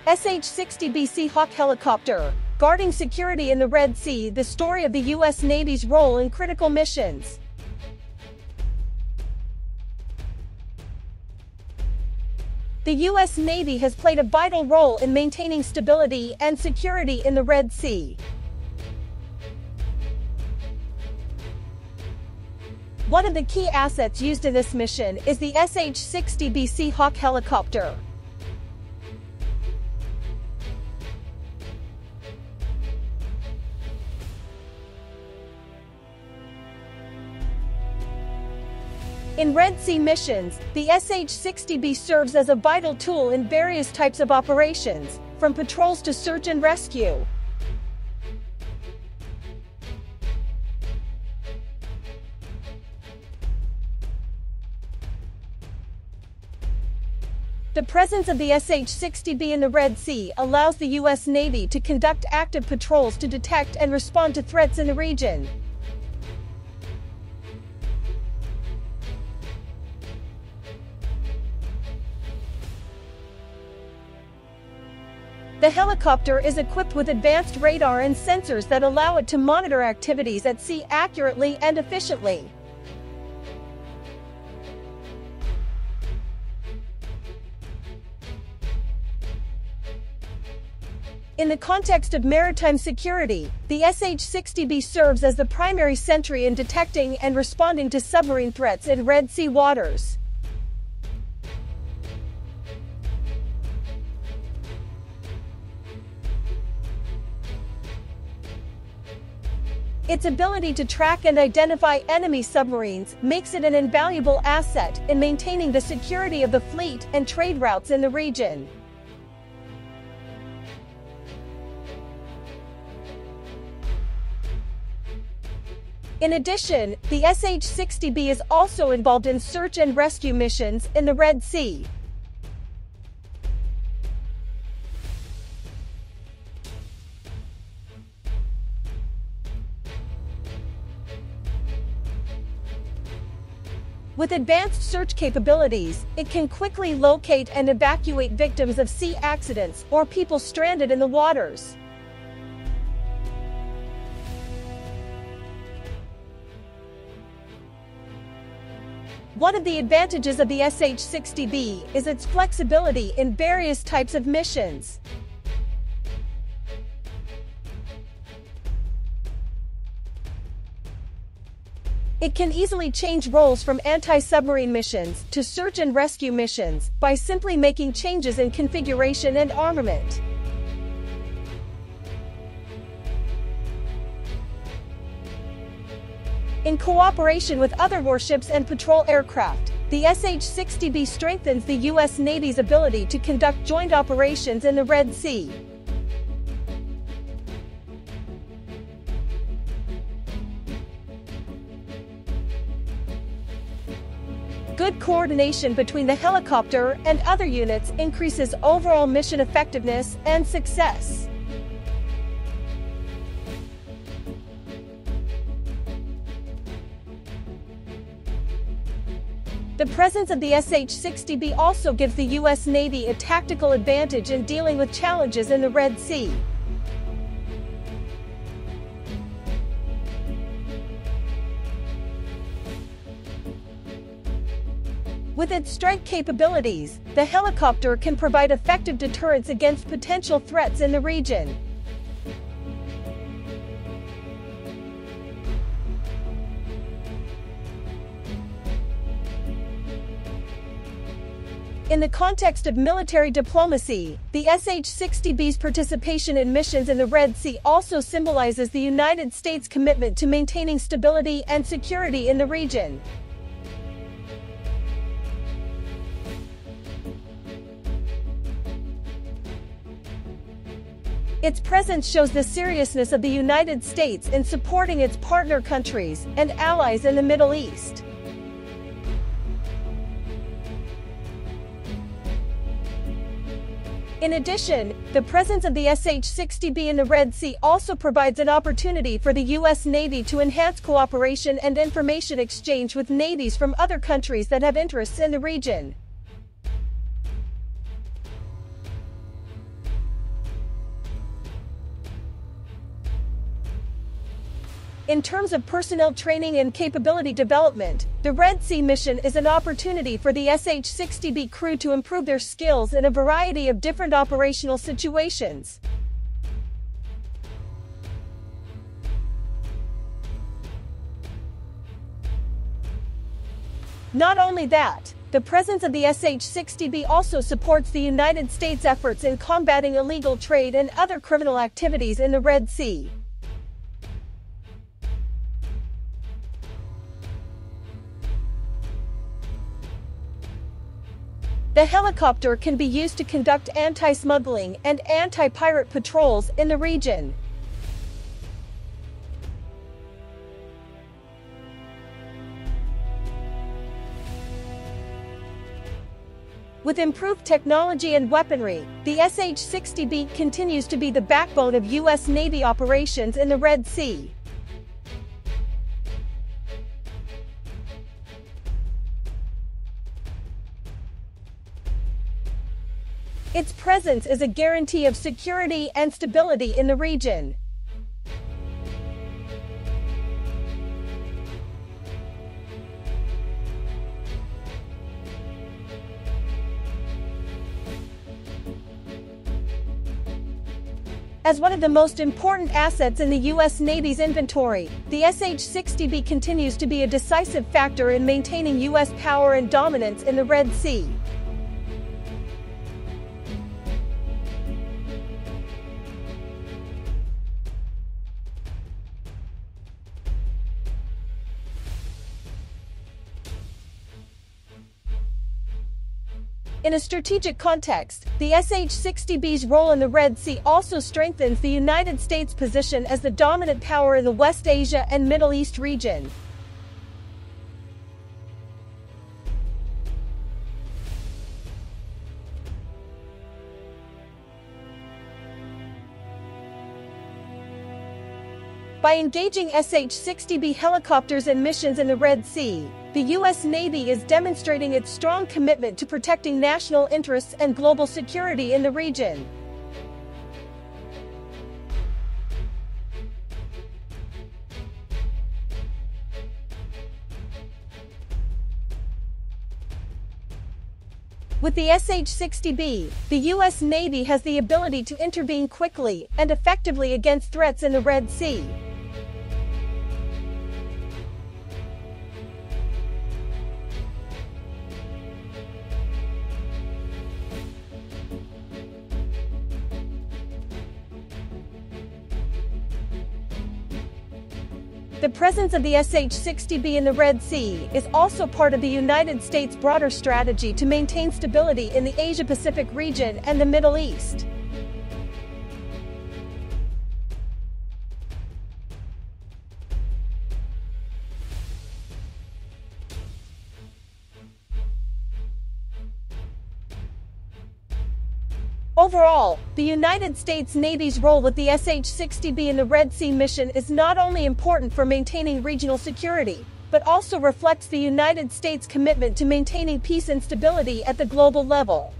SH-60B Sea Hawk helicopter, guarding security in the Red Sea. The story of the U.S. Navy's role in critical missions. The U.S. Navy has played a vital role in maintaining stability and security in the Red Sea. One of the key assets used in this mission is the SH-60B Sea Hawk helicopter. In Red Sea missions, the SH-60B serves as a vital tool in various types of operations, from patrols to search and rescue. The presence of the SH-60B in the Red Sea allows the U.S. Navy to conduct active patrols to detect and respond to threats in the region. The helicopter is equipped with advanced radar and sensors that allow it to monitor activities at sea accurately and efficiently. In the context of maritime security, the SH-60B serves as the primary sentry in detecting and responding to submarine threats in Red Sea waters. Its ability to track and identify enemy submarines makes it an invaluable asset in maintaining the security of the fleet and trade routes in the region. In addition, the SH-60B is also involved in search and rescue missions in the Red Sea. With advanced search capabilities, it can quickly locate and evacuate victims of sea accidents or people stranded in the waters. One of the advantages of the SH-60B is its flexibility in various types of missions. It can easily change roles from anti-submarine missions to search and rescue missions by simply making changes in configuration and armament. In cooperation with other warships and patrol aircraft, the SH-60B strengthens the U.S. Navy's ability to conduct joint operations in the Red Sea. Good coordination between the helicopter and other units increases overall mission effectiveness and success. The presence of the SH-60B also gives the U.S. Navy a tactical advantage in dealing with challenges in the Red Sea. With its strike capabilities, the helicopter can provide effective deterrence against potential threats in the region. In the context of military diplomacy, the SH-60B's participation in missions in the Red Sea also symbolizes the United States' commitment to maintaining stability and security in the region. Its presence shows the seriousness of the United States in supporting its partner countries and allies in the Middle East. In addition, the presence of the SH-60B in the Red Sea also provides an opportunity for the U.S. Navy to enhance cooperation and information exchange with navies from other countries that have interests in the region. In terms of personnel training and capability development, the Red Sea mission is an opportunity for the SH-60B crew to improve their skills in a variety of different operational situations. Not only that, the presence of the SH-60B also supports the United States' efforts in combating illegal trade and other criminal activities in the Red Sea. The helicopter can be used to conduct anti-smuggling and anti-pirate patrols in the region. With improved technology and weaponry, the SH-60B continues to be the backbone of U.S. Navy operations in the Red Sea. Its presence is a guarantee of security and stability in the region. As one of the most important assets in the U.S. Navy's inventory, the SH-60B continues to be a decisive factor in maintaining U.S. power and dominance in the Red Sea. In a strategic context, the SH-60B's role in the Red Sea also strengthens the United States' position as the dominant power in the West Asia and Middle East region. By engaging SH-60B helicopters in missions in the Red Sea, the U.S. Navy is demonstrating its strong commitment to protecting national interests and global security in the region. With the SH-60B, the U.S. Navy has the ability to intervene quickly and effectively against threats in the Red Sea. The presence of the SH-60B in the Red Sea is also part of the United States' broader strategy to maintain stability in the Asia-Pacific region and the Middle East. Overall, the United States Navy's role with the SH-60B in the Red Sea mission is not only important for maintaining regional security, but also reflects the United States' commitment to maintaining peace and stability at the global level.